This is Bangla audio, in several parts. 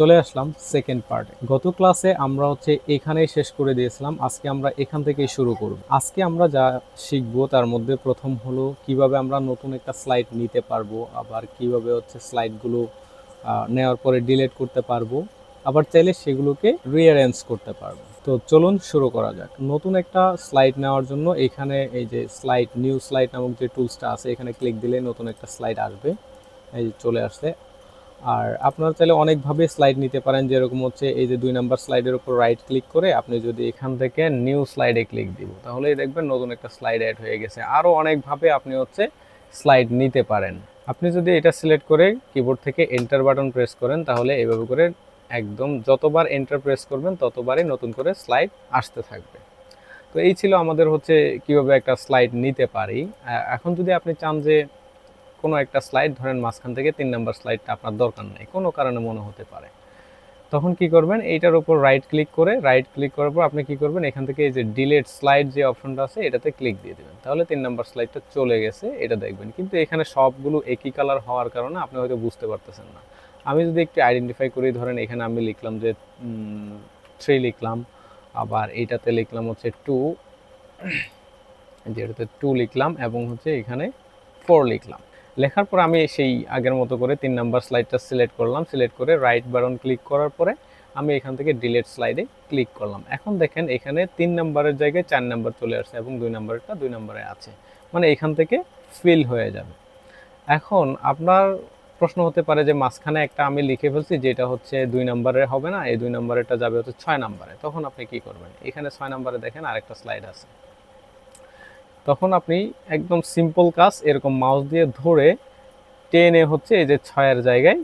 চলে আসলাম সেকেন্ড পার্টে। গত ক্লাসে আমরা এখানেই শেষ করে দিয়েছিলাম। আজকে আমরা এখান থেকেই শুরু করব। আজকে আমরা যা শিখবো তার মধ্যে প্রথম হলো কিভাবে আমরা নতুন একটা স্লাইড নিতে পারবো, আবার কিভাবে স্লাইডগুলো নেওয়ার পরে ডিলিট করতে পারবো, আবার চাইলে সেগুলোকে রিঅ্যারেঞ্জ করতে পারবো। তো চলুন শুরু করা যাক। নতুন একটা স্লাইড নেওয়ার জন্য এখানে এই যে স্লাইড, নিউ স্লাইড নামক যে টুলসটা আছে, এখানে ক্লিক দিলে নতুন একটা স্লাইড আসবে। এই যে চলে আসছে। আর আপনারা চাইলে অনেকভাবে স্লাইড নিতে পারেন, যেরকম এই যে 2 নাম্বার স্লাইডের উপর রাইট ক্লিক করে আপনি যদি এখান থেকে নিউ স্লাইডে ক্লিক দিব, তাহলে দেখবেন নতুন একটা স্লাইড অ্যাড হয়ে গেছে। আরও অনেকভাবে আপনি স্লাইড নিতে পারেন। আপনি যদি এটা সিলেক্ট করে কিবোর্ড থেকে এন্টার বাটন প্রেস করেন, তাহলে এভাবে করে একদম যতবার এন্টার প্রেস করবেন ততবারই নতুন করে স্লাইড আসতে থাকবে। তো এই ছিল আমাদের কিভাবে একটা স্লাইড নিতে পারি। এখন যদি আপনি চান যে কোনো একটা স্লাইড ধরেন মাঝখান থেকে 3 নাম্বার স্লাইডটা আপনার দরকার নেই, কোনো কারণে মনে হতে পারে, তখন কি করবেন, এইটার উপর রাইট ক্লিক করার পর আপনি কি করবেন, এখান থেকে এই যে ডিলিট স্লাইড যে অপশনটা আছে এটাতে ক্লিক দিয়ে দেবেন, তাহলে 3 নাম্বার স্লাইডটা চলে গেছে এটা দেখবেন। কিন্তু এখানে সবগুলো একই কালার হওয়ার কারণে আপনি হয়তো বুঝতে পারতেছেন না। আমি যদি একটু আইডেন্টিফাই করি, ধরেন এখানে আমি লিখলাম যে 3 লিখলাম, আবার এইটাতে লিখলাম 2, যেটাতে 2 লিখলাম, এবং এখানে 4 লিখলাম। লেখার পর আমি সেই আগের মতো করে 3 নাম্বার স্লাইডটা সিলেক্ট করলাম, সিলেক্ট করে রাইট বাটন ক্লিক করার পরে আমি এখান থেকে ডিলিট স্লাইডে ক্লিক করলাম। এখন দেখেন এখানে 3 নাম্বারের জায়গায় 4 নাম্বার চলে আসছে, এবং 2 নাম্বারটা 2 নাম্বারে আছে, মানে এখান থেকে ফিল হয়ে যাবে। এখন আপনার প্রশ্ন হতে পারে যে মাঝখানে একটা আমি লিখে ফেলছি, যেটা 2 নাম্বারের হবে না, এই 2 নাম্বারেরটা যাবে 6 নাম্বারে, তখন আপনি কি করবেন, এখানে 6 নাম্বারে দেখেন আরেকটা স্লাইড আছে। তখন আপনি একদম সিম্পল কাজ, এরকম মাউস দিয়ে ধরে টেনে এই যে 6-এর জায়গায়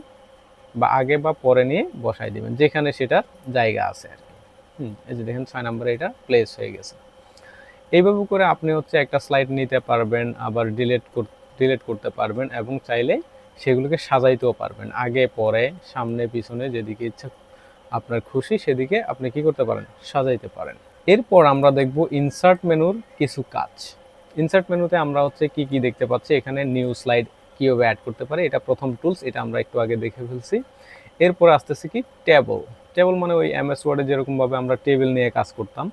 বা আগে বা পরে নিয়ে বসাই দিবেন, যেখানে সেটার জায়গা আছে আর কি। এই যে দেখেন 6 নম্বরে এটা প্লেস হয়ে গেছে। এইভাবে করে আপনি একটা স্লাইড নিতে পারবেন, আবার ডিলিট করতে পারবেন, এবং চাইলে সেগুলোকে সাজাইতেও পারবেন, আগে পরে সামনে পিছনে যেদিকে ইচ্ছা আপনার খুশি সেদিকে আপনি কি করতে পারেন, সাজাইতে পারেন। এরপর আমরা দেখব ইনসার্ট মেনুর কিছু কাজ। ইনসার্ট মেনুতে আমরা কি কি দেখতে পাচ্ছি, এখানে নিউ স্লাইড কীভাবে অ্যাড করতে পারে, এটা প্রথম টুলস, এটা আমরা একটু আগে দেখে ফেলছি। এরপর আসতেছে কি টেবল, মানে ওই এমএস ওয়ার্ডে যেরকমভাবে আমরা টেবিল নিয়ে কাজ করতাম,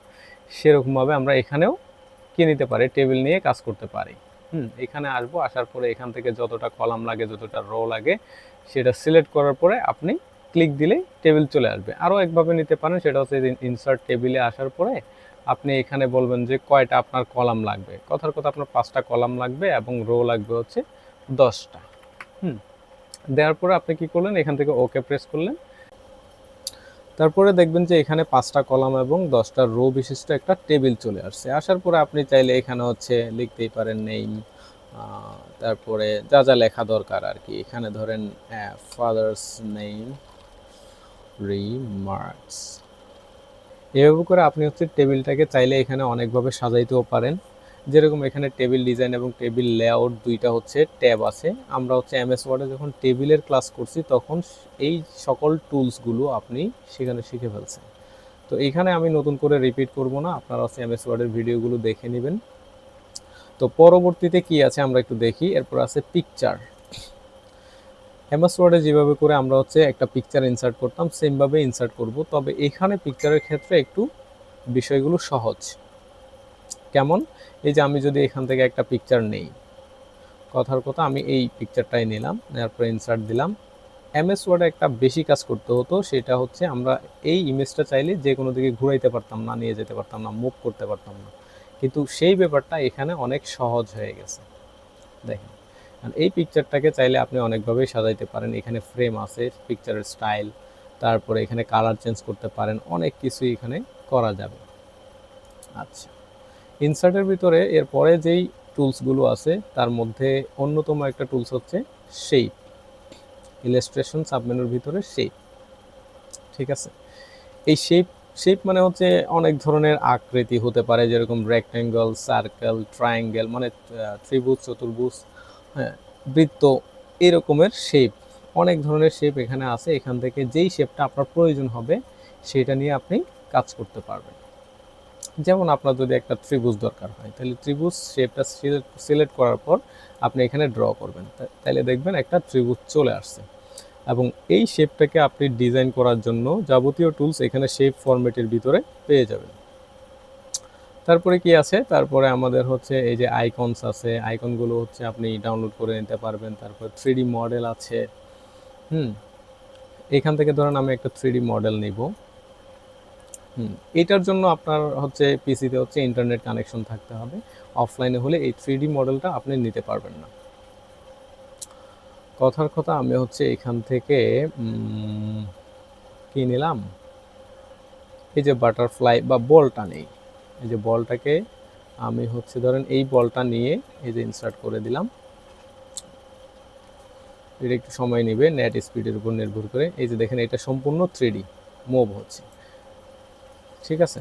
সেরকমভাবে আমরা এখানেও কি নিতে পারি, টেবিল নিয়ে কাজ করতে পারি। এখানে আসবো, আসার পরে এখান থেকে যতটা কলাম লাগে, যতটা রো লাগে, সেটা সিলেক্ট করার পরে আপনি ক্লিক দিলেই টেবিল চলে আসবে। আরও একভাবে নিতে পারেন, সেটা ইনসার্ট টেবিলে আসার পরে আপনি এখানে বলবেন যে কয়টা আপনার কলাম লাগবে, কথার কথা আপনার 5টা কলাম লাগবে, এবং রো লাগবে 10টা। দেওয়ার পরে আপনি কি করলেন, এখান থেকে ওকে প্রেস করলেন। তারপরে দেখবেন যে এখানে 5টা কলাম এবং 10টা রো বিশিষ্ট একটা টেবিল চলে আসছে। আসার পরে আপনি চাইলে এখানে লিখতেই পারেন নেম, তারপরে যা যা লেখা দরকার আর কি। এখানে ধরেন ফাদার্স নেম, রিমার্কস, এভাবে করে আপনি টেবিলটাকে চাইলে এখানে অনেকভাবে সাজাইতেও পারেন। যেরকম এখানে টেবিল ডিজাইন এবং টেবিল লেআউট দুইটা ট্যাব আছে। আমরা এমএস ওয়ার্ডে যখন টেবিলের ক্লাস করছি তখন এই সকল টুলসগুলো আপনি সেখানে শিখে ফেলছেন। তো এখানে আমি নতুন করে রিপিট করব না, আপনারা এমএস ওয়ার্ডের ভিডিওগুলো দেখে নেবেন। তো পরবর্তীতে কি আছে আমরা একটু দেখি। এরপর আছে পিকচার। এমএস ওয়ার্ডে যেভাবে করে আমরা একটা পিকচার ইনসার্ট করতাম, সেমভাবে ইনসার্ট করব, তবে এখানে পিকচারের ক্ষেত্রে একটু বিষয়গুলো সহজ। কেমন, এই যে আমি যদি এখান থেকে একটা পিকচার নেই, কথার কথা আমি এই পিকচারটাই নিলাম, নেওয়ার পরে ইনসার্ট দিলাম। এমএস ওয়ার্ডে একটা বেশি কাজ করতে হতো, সেটা আমরা এই ইমেজটা চাইলে যে কোনো দিকে ঘুরাইতে পারতাম না, নিয়ে যেতে পারতাম না, মুভ করতে পারতাম না, কিন্তু সেই ব্যাপারটা এখানে অনেক সহজ হয়ে গেছে। দেখেন, এই পিকচারটাকে চাইলে আপনি অনেকভাবেই সাজাইতে পারেন। এখানে ফ্রেম আছে, পিকচারের স্টাইল, তারপরে এখানে কালার চেঞ্জ করতে পারেন, অনেক কিছুই এখানে করা যাবে। আচ্ছা, ইনসার্টের ভিতরে এরপরে যেই টুলসগুলো আছে তার মধ্যে অন্যতম একটা টুলস শেপ। ইলাস্ট্রেশন সাবমেনুর ভিতরে শেপ, ঠিক আছে। এই শেপ মানে অনেক ধরনের আকৃতি হতে পারে, যেরকম রেক্ট্যাঙ্গল, সার্কেল, ট্রায়াঙ্গেল, মানে ত্রিভুজ, চতুর্ভুজ, হ্যাঁ, বৃত্ত, এরকমের শেপ, অনেক ধরনের শেপ এখানে আছে। এখান থেকে যেই শেপটা আপনার প্রয়োজন হবে সেটা নিয়ে আপনি কাজ করতে পারবেন। যেমন আপনার যদি একটা ত্রিভুজ দরকার হয়, তাহলে ত্রিভুজ শেপটা সিলেক্ট করার পর আপনি এখানে ড্র করবেন, তাহলে দেখবেন একটা ত্রিভুজ চলে আসছে। এবং এই শেপটাকে আপনি ডিজাইন করার জন্য যাবতীয় টুলস এখানে শেপ ফরম্যাটের ভিতরে পেয়ে যাবেন। তারপরে কি আছে, তারপরে আমাদের হচ্ছে এই যে আইকনস আছে, আইকনগুলো হচ্ছে আপনি ডাউনলোড করে নিতে পারবেন। তারপর 3D মডেল আছে। এখান থেকে ধরেন আমি একটা 3D মডেল নিব। এটার জন্য আপনার হচ্ছে পিসিতে হচ্ছে ইন্টারনেট কানেকশন থাকতে হবে। অফলাইনে হলে এই 3D মডেলটা আপনি নিতে পারবেন না। কথার কথা আমি হচ্ছে এখান থেকে কি নিলাম, এই যে বাটারফ্লাই বা বলটা নেই, এই যে বলটাকে আমি হচ্ছে ধরেন এই বলটা নিয়ে এই যে ইনসার্ট করে দিলাম। এটা একটু সময় নেবে নেট স্পিডের উপর নির্ভর করে। এই যে দেখেন এটা সম্পূর্ণ 3D মুভ হচ্ছে, ঠিক আছে।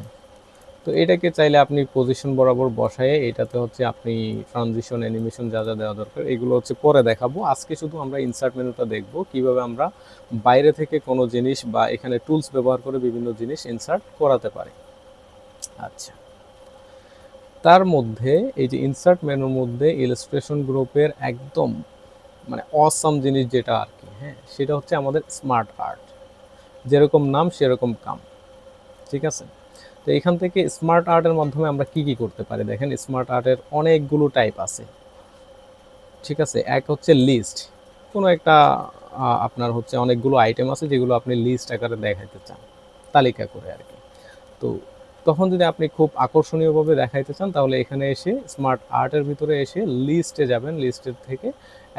তো এটাকে চাইলে আপনি পজিশন বরাবর বসায়ে এটাতে হচ্ছে আপনি ট্রানজিশন অ্যানিমেশন যা যা দেওয়া দরকার এগুলো হচ্ছে পরে দেখাবো। আজকে শুধু আমরা ইনসার্ট মেনুটা দেখব, কিভাবে আমরা বাইরে থেকে কোনো জিনিস বা এখানে টুলস ব্যবহার করে বিভিন্ন জিনিস ইনসার্ট করাতে পারি। আচ্ছা, তার মধ্যে এই যে ইনসার্ট মেনুর মধ্যে ইলাস্ট্রেশন গ্রুপের একদম মানে অসাম জিনিস যেটা আর কি, হ্যাঁ, সেটা হচ্ছে আমাদের স্মার্ট আর্ট। যেরকম নাম সেরকম কাম, ঠিক আছে। তো এখান থেকে স্মার্ট আর্টের মাধ্যমে আমরা কি কি করতে পারি দেখেন। স্মার্ট আর্টের অনেকগুলো টাইপ আছে, ঠিক আছে। এক হচ্ছে লিস্ট, কোনো একটা আপনার হচ্ছে অনেকগুলো আইটেম আছে যেগুলো আপনি লিস্ট আকারে দেখাইতে চান, তালিকা করে আর কি। তো তখন যদি আপনি খুব আকর্ষণীয়ভাবে দেখাইতে চান তাহলে এখানে এসে স্মার্ট আর্টের ভিতরে এসে লিস্টে যাবেন, লিস্টের থেকে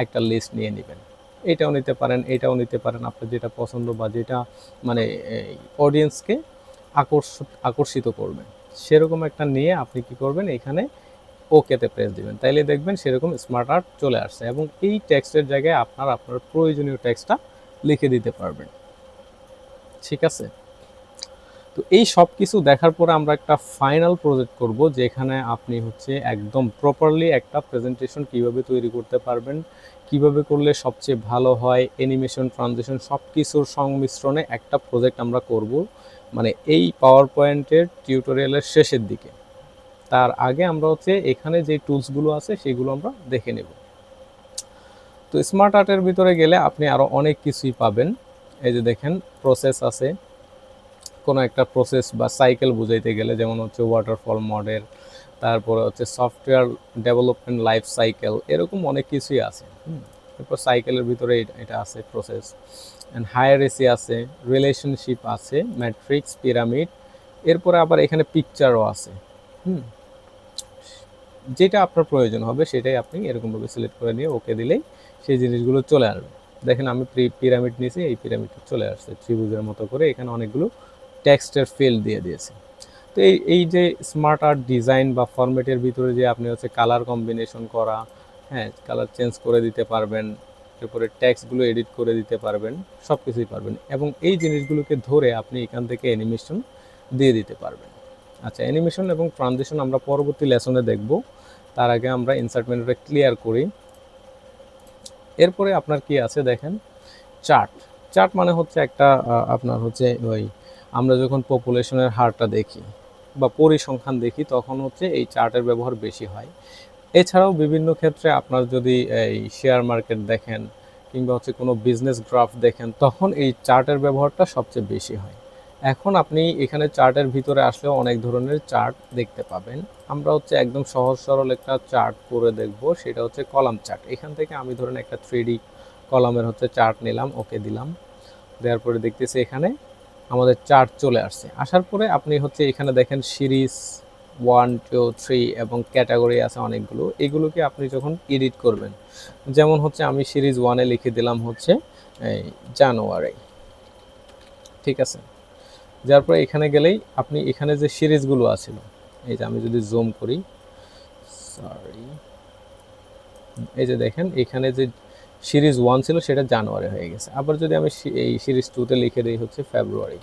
একটা লিস্ট নিয়ে নেবেন। এটাও নিতে পারেন, এটাও নিতে পারেন, আপনার যেটা পছন্দ বা যেটা মানে অডিয়েন্সকে আকর্ষিত করবেন সেরকম একটা নিয়ে আপনি কি করবেন, এখানে ওকেতে প্রেস দিবেন, তাইলে দেখবেন সেরকম স্মার্ট আর্ট চলে আসছে। এবং এই টেক্সটের জায়গায় আপনার প্রয়োজনীয় টেক্সটটা লিখে দিতে পারবেন, ঠিক আছে। তো এই সব কিছু দেখার পরে আমরা একটা ফাইনাল প্রজেক্ট করব, যেখানে আপনি হচ্ছে একদম প্রপারলি একটা প্রেজেন্টেশন কিভাবে তৈরি করতে পারবেন, কিভাবে করলে সবচেয়ে ভালো হয়, অ্যানিমেশন ট্রানজিশন সব কিছুর সংমিশ্রণে একটা প্রজেক্ট আমরা করব, মানে এই পাওয়ার পয়েন্টের টিউটোরিয়ালের শেষের দিকে। তার আগে আমরা হচ্ছে এখানে যে টুলসগুলো আছে সেগুলো আমরা দেখে নেব। তো স্মার্ট আর্টের ভিতরে গেলে আপনি আরও অনেক কিছুই পাবেন। এই যে দেখেন প্রসেস আছে, কোনো একটা প্রসেস বা সাইকেল বুঝাইতে গেলে, যেমন হচ্ছে ওয়াটারফল মডেল, তারপরে হচ্ছে সফটওয়্যার ডেভেলপমেন্ট লাইফ সাইকেল, এরকম অনেক কিছুই আছে। এরপর সাইকেলের ভিতরে এটা আছে প্রসেস অ্যান্ড হায়ারেসি আছে, রিলেশনশিপ আছে, ম্যাট্রিক্স, পিরামিড, এরপরে আবার এখানে পিকচারও আছে। যেটা আপনার প্রয়োজন হবে সেটাই আপনি এরকমভাবে সিলেক্ট করে নিয়ে ওকে দিলেই সেই জিনিসগুলো চলে আসবে। দেখেন আমি পিরামিড নিয়েছি, এই পিরামিডটা চলে আসছে ত্রিভুজের মতো করে, এখানে অনেকগুলো টেক্সটের ফিল্ড দিয়ে দিয়েছে। তো এই যে স্মার্ট আর্ট ডিজাইন বা ফরম্যাটের ভিতরে যে আপনি হচ্ছে কালার কম্বিনেশন করা, হ্যাঁ, কালার চেঞ্জ করে দিতে পারবেন, এরপরে টেক্সটগুলো এডিট করে দিতে পারবেন, সব কিছুই পারবেন। এবং এই জিনিসগুলোকে ধরে আপনি এখান থেকে অ্যানিমেশন দিয়ে দিতে পারবেন। আচ্ছা, অ্যানিমেশন এবং ট্রানজিশন আমরা পরবর্তী লেসনে দেখব, তার আগে আমরা ইনসার্ট মেনুটা ক্লিয়ার করি। এরপরে আপনার কি আছে দেখেন, চার্ট। চার্ট মানে হচ্ছে একটা আপনার হচ্ছে ওই আমরা যখন পপুলেশনের হারটা দেখি বা পরিসংখ্যান দেখি তখন হচ্ছে এই চার্টের ব্যবহার বেশি হয়। এছাড়াও বিভিন্ন ক্ষেত্রে আপনার যদি এই শেয়ার মার্কেট দেখেন কিংবা হচ্ছে কোনো বিজনেস গ্রাফ দেখেন তখন এই চার্টের ব্যবহারটা সবচেয়ে বেশি হয়। এখন আপনি এখানে চার্টের ভিতরে আসলেও অনেক ধরনের চার্ট দেখতে পাবেন। আমরা হচ্ছে একদম সহজ সরল একটা চার্ট করে দেখব, সেটা হচ্ছে কলাম চার্ট। এখান থেকে আমি ধরেন একটা 3D কলামের হচ্ছে চার্ট নিলাম, ওকে দিলাম, দেওয়ার পরে দেখতেছি এখানে আমাদের চার্ট চলে আসছে। আসার পরে আপনি হচ্ছে এখানে দেখেন সিরিজ 1, 2, 3 এবং ক্যাটাগরি আছে অনেকগুলো। এগুলোকে আপনি যখন এডিট করবেন, যেমন হচ্ছে আমি সিরিজ 1-এ লিখে দিলাম হচ্ছে এই জানুয়ারি, ঠিক আছে। যার পরে এখানে গেলেই আপনি এখানে যে সিরিজগুলো আছে, এই যে আমি যদি জুম করি, সরি, এই যে দেখেন এখানে যে সিরিজ 1 ছিল সেটা জানুয়ারি হয়ে গেছে। আবার যদি আমি এই সিরিজ 2-তে লিখে দিই হচ্ছে ফেব্রুয়ারি,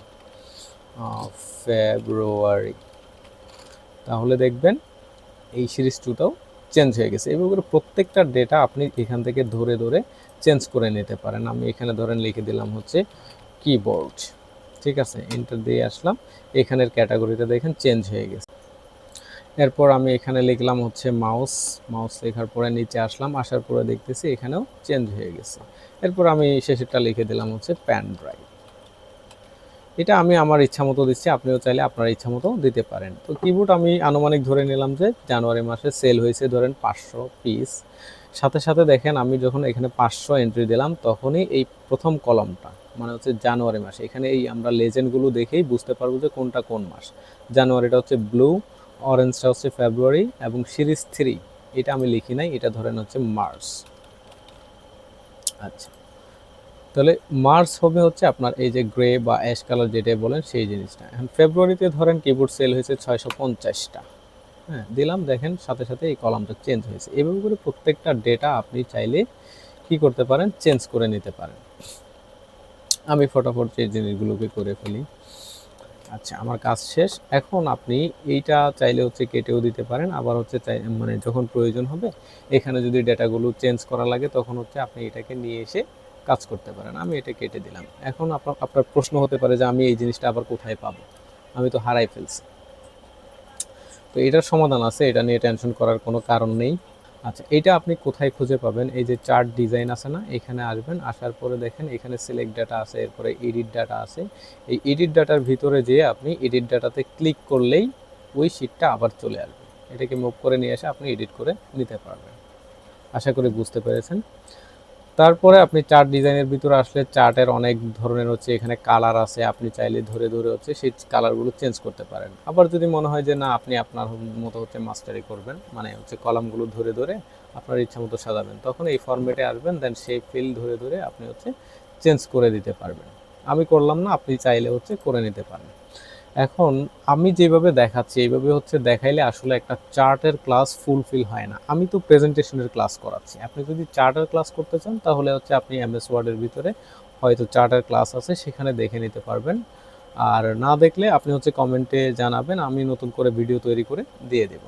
তাহলে দেখবেন এই সিরিজ 2টাও চেঞ্জ হয়ে গেছে। এভাবে করে প্রত্যেকটা ডেটা আপনি এখান থেকে ধরে ধরে চেঞ্জ করে নিতে পারেন। আমি এখানে ধরেন লিখে দিলাম হচ্ছে কিবোর্ড, ঠিক আছে, এন্টার দিয়ে আসলাম, এখানের ক্যাটাগরিটা দেখেন চেঞ্জ হয়ে গেছে। এরপর আমি এখানে লিখলাম হচ্ছে মাউস, মাউস লেখার পরে নিচে আসলাম, আসার পরে দেখতেছি এখানেও চেঞ্জ হয়ে গেছে। এরপর আমি শেষেরটা লিখে দিলাম হচ্ছে প্যান ড্রাইভ। এটা আমি আমার ইচ্ছা মতো দিচ্ছি, আপনিও চাইলে আপনার ইচ্ছা মতো দিতে পারেন। তো কিবোর্ড আমি আনুমানিক ধরে নিলাম যে জানুয়ারি মাসে সেল হয়েছে ধরেন 500 পিস। সাথে সাথে দেখেন আমি যখন এখানে 500 এন্ট্রি দিলাম তখনই এই প্রথম কলামটা মানে হচ্ছে জানুয়ারি মাসে, এখানে এই আমরা লেজেন্ডগুলো দেখেই বুঝতে পারবো যে কোনটা কোন মাস। জানুয়ারিটা হচ্ছে ব্লু, অরেঞ্জটা হচ্ছে ফেব্রুয়ারি, এবং সিরিজ 3 এটা আমি লিখি নাই, এটা ধরেন হচ্ছে মার্চ। আচ্ছা, তাহলে মার্চ হবে হচ্ছে আপনার এই যে গ্রে বা অ্যাশ কালার যেটা বলেন সেই জিনিসটা। এখন ফেব্রুয়ারিতে ধরেন কিবোর্ড সেল হয়েছে 650টা, হ্যাঁ দিলাম, দেখেন সাথে সাথে এই কলামটা চেঞ্জ হয়েছে। এভাবে করে প্রত্যেকটা ডেটা আপনি চাইলে কি করতে পারেন, চেঞ্জ করে নিতে পারেন। আমি ফটাফট এই জিনিসগুলোকে করে ফেলি। আচ্ছা, আমার কাজ শেষ। এখন আপনি এইটা চাইলে হচ্ছে কেটেও দিতে পারেন, আবার হচ্ছে মানে যখন প্রয়োজন হবে এখানে যদি ডেটাগুলো চেঞ্জ করা লাগে তখন হচ্ছে আপনি এটাকে নিয়ে এসে কাজ করতে পারেন। আমি এটা কেটে দিলাম। এখন আপনার প্রশ্ন হতে পারে যে আমি এই জিনিসটা আবার কোথায় পাবো, আমি তো হারাই ফেলছি। তো এটার সমাধান আছে, এটা নিয়ে টেনশন করার কোনো কারণ নেই। আচ্ছা, এটা আপনি কোথায় খুঁজে পাবেন, এই যে চার্ট ডিজাইন আছে না, এখানে আসবেন, আসার পরে দেখেন এখানে সিলেক্ট ডাটা আছে, এরপরে এডিট ডাটা আছে। এই এডিট ডাটার ভিতরে যেয়ে আপনি এডিট ডাটাতে ক্লিক করলেই ওই শিটটা আবার চলে আসবে। এটাকে মুভ করে নিয়ে এসে আপনি এডিট করে নিতে পারবেন। আশা করি বুঝতে পেরেছেন। তারপরে আপনি চার্ট ডিজাইনের ভিতরে আসলে চার্টের অনেক ধরনের হচ্ছে এখানে কালার আছে, আপনি চাইলে ধরে ধরে হচ্ছে সেই কালারগুলো চেঞ্জ করতে পারেন। আবার যদি মনে হয় যে না আপনি আপনার মতো হচ্ছে মাস্টারি করবেন, মানে হচ্ছে কলামগুলো ধরে ধরে আপনার ইচ্ছা মতো সাজাবেন, তখন এই ফরম্যাটে আসবেন, দেন সেই ফিল ধরে ধরে আপনি হচ্ছে চেঞ্জ করে দিতে পারবেন। আমি করলাম না, আপনি চাইলে হচ্ছে করে নিতে পারেন। এখন আমি যেভাবে দেখাচ্ছি এইভাবে হচ্ছে দেখাইলে আসলে একটা চার্টের ক্লাস ফুলফিল হয় না। আমি তো প্রেজেন্টেশনের ক্লাস করাচ্ছি, আপনি যদি চার্টের ক্লাস করতে চান তাহলে হচ্ছে আপনি এমএস ওয়ার্ডের ভিতরে হয়তো চার্টের ক্লাস আছে, সেখানে দেখে নিতে পারবেন। আর না দেখলে আপনি হচ্ছে কমেন্টে জানাবেন, আমি নতুন করে ভিডিও তৈরি করে দিয়ে দেব।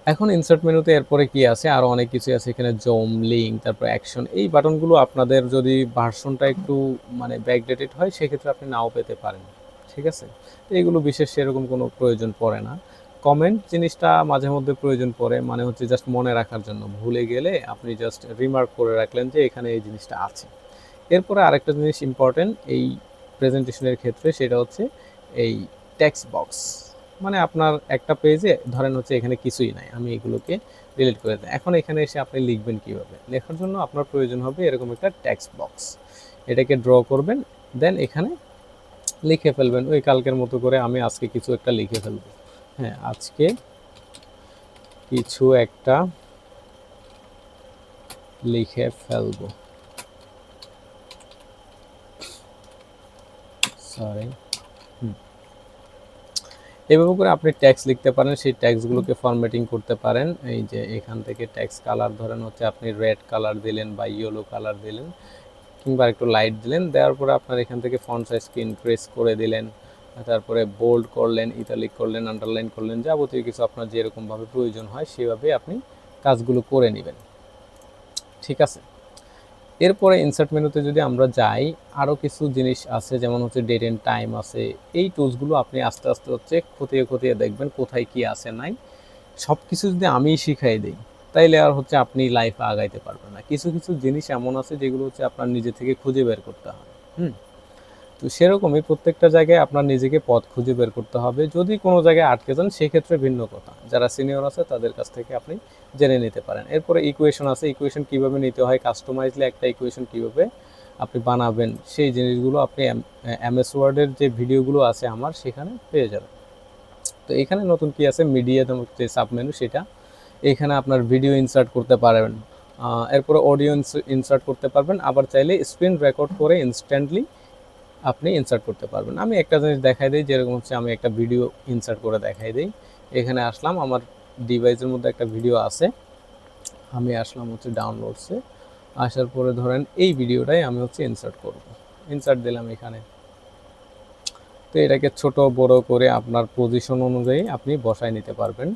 এখন ইনসার্ট মেনুতে এরপরে কি আছে, আরও অনেক কিছু আছে এখানে, জুম, লিঙ্ক, তারপর অ্যাকশন। এই বাটনগুলো আপনাদের যদি ভার্সনটা একটু মানে ব্যাকডেটেড হয় সেক্ষেত্রে আপনি নাও পেতে পারেন, ঠিক আছে। এগুলো বিশেষ সেরকম কোনো প্রয়োজন পড়ে না। কমেন্ট জিনিসটা মাঝে মধ্যে প্রয়োজন পড়ে, মানে হচ্ছে জাস্ট মনে রাখার জন্য, ভুলে গেলে আপনি জাস্ট রিমার্ক করে রাখলেন যে এখানে এই জিনিসটা আছে। এরপরে আরেকটা জিনিস ইম্পর্টেন্ট এই প্রেজেন্টেশনের ক্ষেত্রে, সেটা হচ্ছে এই টেক্সট বক্স। মানে আপনার একটা পেজে ধরেন হচ্ছে এখানে কিছুই নাই, আমি এগুলোকে ডিলিট করে দিই। এখন এখানে এসে আপনি লিখবেন কিভাবে, লেখার জন্য আপনার প্রয়োজন হবে এরকম একটা টেক্সট বক্স। এটাকে ড্র করবেন, দেন এখানে লিখে ফেলবেন ওই কালকের মতো করে, আমি আজকে কিছু একটা লিখে ফেলবো। হ্যাঁ, আজকে কিছু একটা লিখে ফেলবো, সরি। এভাবে করে আপনি ট্যাক্স লিখতে পারেন, সেই ট্যাক্সগুলোকে ফরম্যাটিং করতে পারেন। এই যে এখান থেকে ট্যাক্স কালার ধরেন হচ্ছে আপনি রেড কালার দিলেন বা ইয়েলো কালার দিলেন, কিংবা একটু লাইট দিলেন, দেওয়ার পরে আপনার এখান থেকে ফন্ট সাইজকে ইনক্রিজ করে দিলেন, তারপরে বোল্ড করলেন, ইটালিক করলেন, আন্ডারলাইন করলেন, যাবতীয় কিছু আপনার যেরকমভাবে প্রয়োজন হয় সেভাবে আপনি কাজগুলো করে নেবেন, ঠিক আছে। এরপরে ইনসার্ট মেনুতে যদি আমরা যাই, আরও কিছু জিনিস আছে, যেমন হচ্ছে ডেট এন্ড টাইম আছে। এই টুলসগুলো আপনি আস্তে আস্তে হচ্ছে খতিয়ে খতিয়ে দেখবেন কোথায় কি আছে নাই। সব কিছু যদি আমিই শিখাই দিই তাইলে আর হচ্ছে আপনি লাইফে আগাইতে পারবেন না। কিছু কিছু জিনিস এমন আছে যেগুলো হচ্ছে আপনার নিজে থেকে খুঁজে বের করতে হবে। তো সেরকমই প্রত্যেকটা জায়গায় আপনার নিজেকে পথ খুঁজে বের করতে হবে। যদি কোনো জায়গায় আটকে যান সেক্ষেত্রে ভিন্ন কথা, যারা সিনিয়র আছে তাদের কাছ থেকে আপনি জেনে নিতে পারেন। এরপরে ইকুয়েশন আছে, ইকুয়েশন কীভাবে নিতে হয়, কাস্টমাইজলি একটা ইকুয়েশন কীভাবে আপনি বানাবেন সেই জিনিসগুলো আপনি এমএস ওয়ার্ডের যে ভিডিওগুলো আছে আমার সেখানে পেয়ে যাবেন। তো এখানে নতুন কি আছে, মিডিয়া যে সাবমেনু, সেটা এখানে আপনার ভিডিও ইনসার্ট করতে পারবেন, এরপরে অডিও ইনসার্ট করতে পারবেন, আবার চাইলে স্ক্রিন রেকর্ড করে ইনস্ট্যান্টলি আপনি ইনসার্ট করতে পারবেন। আমি একটা জিনিস দেখাই দিই, যেরকম হচ্ছে আমি একটা ভিডিও ইনসার্ট করে দেখাই দিই। এখানে আসলাম, আমার ডিভাইসের মধ্যে একটা ভিডিও আছে, আমি আসলাম হচ্ছে ডাউনলোডসে, আসার পরে ধরেন এই ভিডিওটাই আমি হচ্ছে ইনসার্ট করব, ইনসার্ট দিলাম এখানে। তো এটাকে ছোট বড় করে আপনার পজিশন অনুযায়ী আপনি বসায় নিতে পারবেন।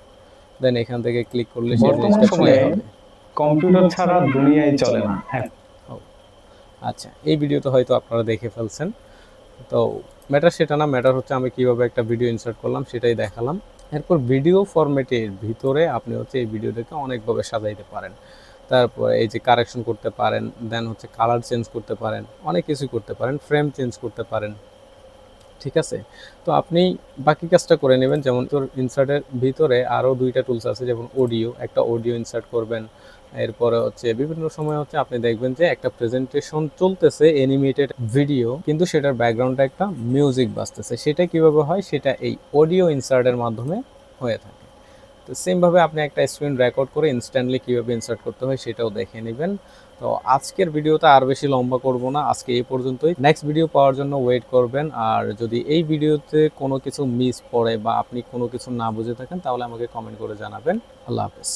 দেন এখান থেকে ক্লিক করলে সেই জিনিসটা প্লে হবে। কম্পিউটার ছাড়া দুনিয়ায় চলে না। আচ্ছা, এই ভিডিওটা হয়তো আপনারা দেখে ফেলছেন। তো ম্যাটার সেটা না, ম্যাটার হচ্ছে আমি কিভাবে একটা ভিডিও ইনসার্ট করলাম সেটাই দেখালাম। এরপর ভিডিও ফরম্যাটের ভিতরে আপনি হচ্ছে এই ভিডিওটাকে অনেকভাবে সাজাইতে পারেন। তারপর এই যে কারেকশন করতে পারেন, দেন হচ্ছে কালার চেঞ্জ করতে পারেন, অনেক কিছু করতে পারেন, ফ্রেম চেঞ্জ করতে পারেন। ঠিক আছে? তো আপনি বাকি কাজটা করে নেবেন। যেমন তোর ইনসার্টের ভিতরে আরও ২টা টুলস আছে, যেমন অডিও, একটা অডিও ইনসার্ট করবেন। এরপরে হচ্ছে বিভিন্ন সময় হচ্ছে আপনি দেখবেন যে একটা প্রেজেন্টেশন চলতেছে অ্যানিমেটেড ভিডিও, কিন্তু সেটার ব্যাকগ্রাউন্ডে একটা মিউজিক বাজতেছে। সেটা কিভাবে হয়? সেটা এই অডিও ইনসার্টের মাধ্যমে হয়ে থাকে। তো সেমভাবে আপনি একটা স্ক্রিন রেকর্ড করে ইনস্ট্যান্টলি কীভাবে ইনসার্ট করতে হয় সেটাও দেখে নেবেন। তো আজকের ভিডিওটা আর বেশি লম্বা করব না, আজকে এই পর্যন্তই। নেক্সট ভিডিও পাওয়ার জন্য ওয়েট করবেন। আর যদি এই ভিডিওতে কোনো কিছু মিস পড়ে বা আপনি কোনো কিছু না বুঝে থাকেন তাহলে আমাকে কমেন্ট করে জানাবেন। আল্লাহ হাফেজ।